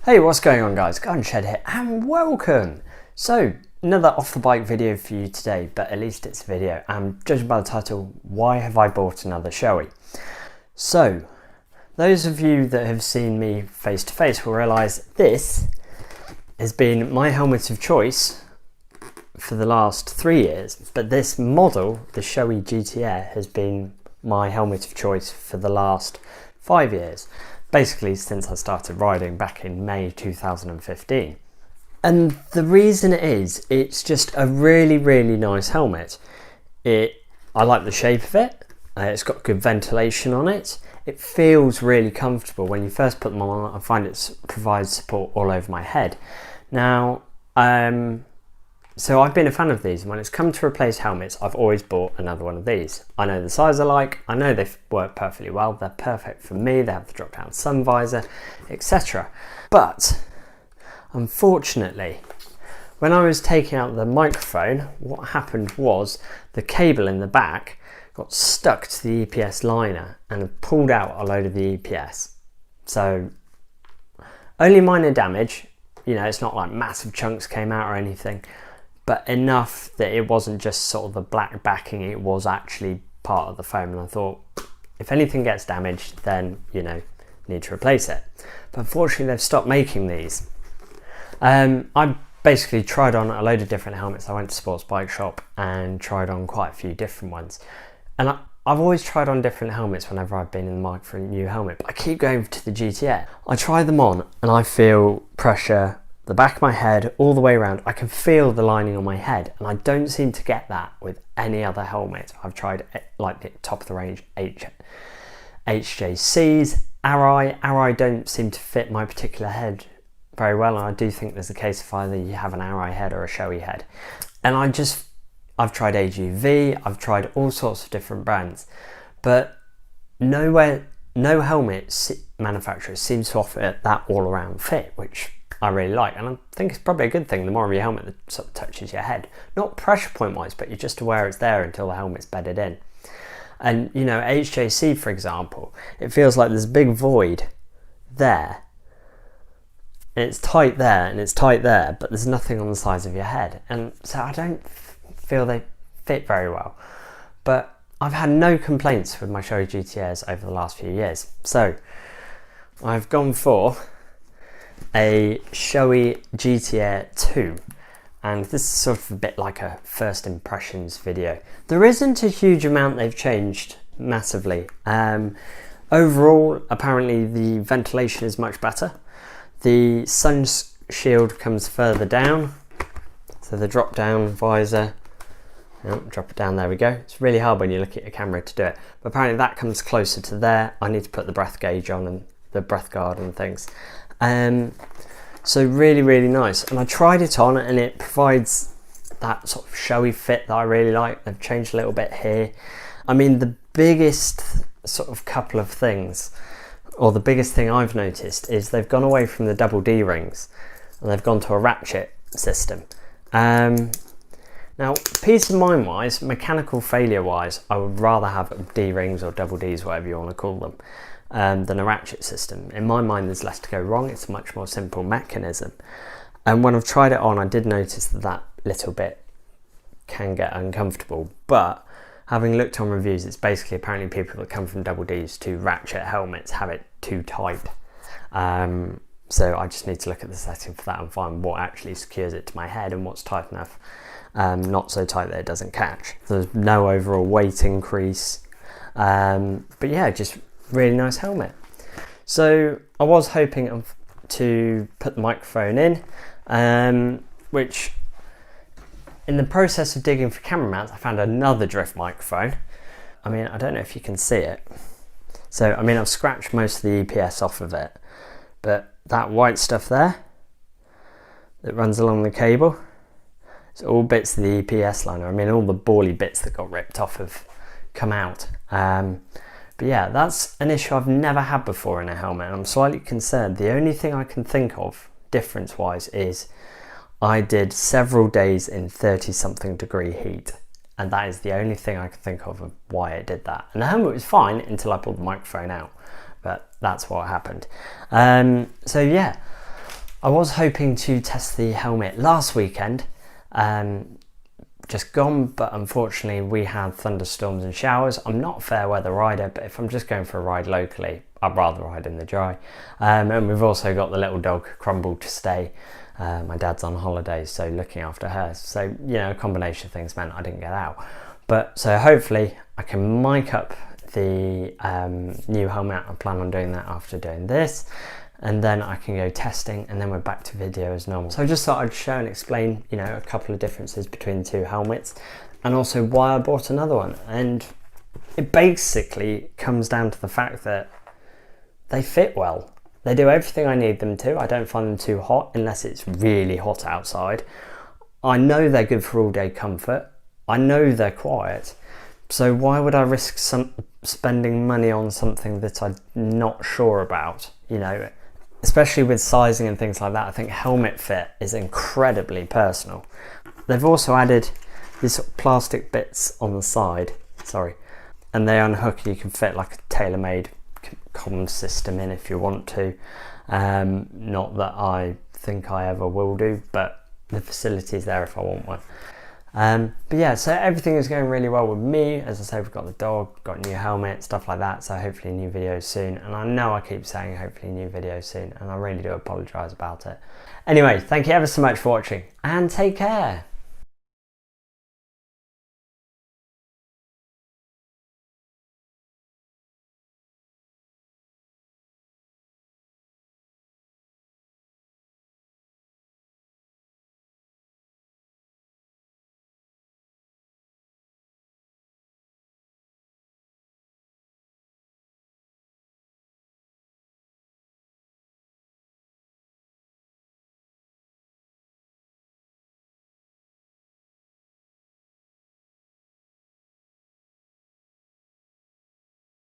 Hey, what's going on guys? Garden Shed here and welcome! So, another off the bike video for you today, but at least it's a video. And judging by the title, why have I bought another Shoei? So, those of you that have seen me face to face will realise this has been my helmet of choice for the last 3 years, but this model, the Shoei GT Air, has been my helmet of choice for the last 5 years. Basically since I started riding back in May 2015. And the reason is, it's just a really nice helmet. I like the shape of it, it's got good ventilation on it, it feels really comfortable. When you first put them on, I find it provides support all over my head. Now, so I've been a fan of these, and when it's come to replace helmets, I've always bought another one of these. I know the size I like, I know they work perfectly well, they're perfect for me, they have the drop down sun visor, etc. But, unfortunately, when I was taking out the microphone, what happened was the cable in the back got stuck to the EPS liner and pulled out a load of the EPS. So, only minor damage, you know, it's not like massive chunks came out or anything, but enough that it wasn't just sort of the black backing, it was actually part of the foam. And I thought, if anything gets damaged, then, you know, need to replace it. But unfortunately, they've stopped making these. I basically tried on a load of different helmets. I went to Sports Bike Shop and tried on quite a few different ones. And I've always tried on different helmets whenever I've been in the market for a new helmet, but I keep going to the GT Air. I try them on and I feel pressure the back of my head all the way around. I can feel the lining on my head, and I don't seem to get that with any other helmet. I've tried like the top of the range HJCs, Arai don't seem to fit my particular head very well, and I do think there's a case of either you have an Arai head or a Shoei head. And I've tried AGV, I've tried all sorts of different brands, but no helmet manufacturer seems to offer that all-around fit, which I really like, and I think it's probably a good thing. The more of your helmet that sort of touches your head, not pressure point wise, but you're just aware it's there until the helmet's bedded in. And you know, HJC for example, it feels like there's a big void there, and it's tight there and it's tight there, but there's nothing on the sides of your head, and so I don't feel they fit very well. But I've had no complaints with my Shoei GT Airs over the last few years, so I've gone for a Shoei GT Air 2, and this is sort of a bit like a first impressions video. There isn't a huge amount they've changed massively. Overall, apparently the ventilation is much better. The sun shield comes further down, so the drop down visor, drop it down, there we go. It's really hard when you look at your camera to do it, but apparently that comes closer to there. I need to put the breath gauge on and the breath guard and things. So really nice, and I tried it on and it provides that sort of showy fit that I really like. They've changed a little bit here. I mean, the biggest sort of couple of things, or the biggest thing I've noticed, is they've gone away from the double D rings and they've gone to a ratchet system. Now, peace of mind wise, mechanical failure wise, I would rather have D rings or double Ds, whatever you want to call them, than a ratchet system. In my mind, there's less to go wrong. It's a much more simple mechanism. And when I've tried it on, I did notice that little bit can get uncomfortable. But having looked on reviews, it's basically apparently people that come from double Ds to ratchet helmets have it too tight. So I just need to look at the setting for that and find what actually secures it to my head and what's tight enough, not so tight that it doesn't catch. There's no overall weight increase. But yeah, just really nice helmet. So I was hoping to put the microphone in, which in the process of digging for camera mounts, I found another drift microphone. I mean, I don't know if you can see it. So I mean, I've scratched most of the EPS off of it, but that white stuff there that runs along the cable, it's all bits of the EPS liner. I mean, all the bally bits that got ripped off have come out. But yeah, that's an issue I've never had before in a helmet, and I'm slightly concerned. The only thing I can think of difference wise is I did several days in 30-something degree heat, and that is the only thing I can think of why it did that. And the helmet was fine until I pulled the microphone out, but that's what happened. So yeah, I was hoping to test the helmet last weekend, just gone, but unfortunately we had thunderstorms and showers. I'm not a fair weather rider, but if I'm just going for a ride locally, I'd rather ride in the dry. And we've also got the little dog Crumble to stay. My dad's on holiday, so looking after her. So, you know, a combination of things meant I didn't get out. But so hopefully I can mic up the new helmet. I plan on doing that after doing this. And then I can go testing, and then we're back to video as normal. So I just thought I'd show and explain, you know, a couple of differences between the two helmets, and also why I bought another one. And it basically comes down to the fact that they fit well. They do everything I need them to. I don't find them too hot unless it's really hot outside. I know they're good for all day comfort. I know they're quiet. So why would I risk spending money on something that I'm not sure about, you know? Especially with sizing and things like that, I think helmet fit is incredibly personal. They've also added these sort of plastic bits on the side, and they unhook. You can fit like a tailor-made comm system in if you want to. Not that I think I ever will do, but the facility's there if I want one. But yeah, so everything is going really well with me. As I say, we've got the dog, got a new helmet, stuff like that. So hopefully new videos soon. And I know I keep saying hopefully new videos soon, and I really do apologise about it. Anyway, thank you ever so much for watching, and take care.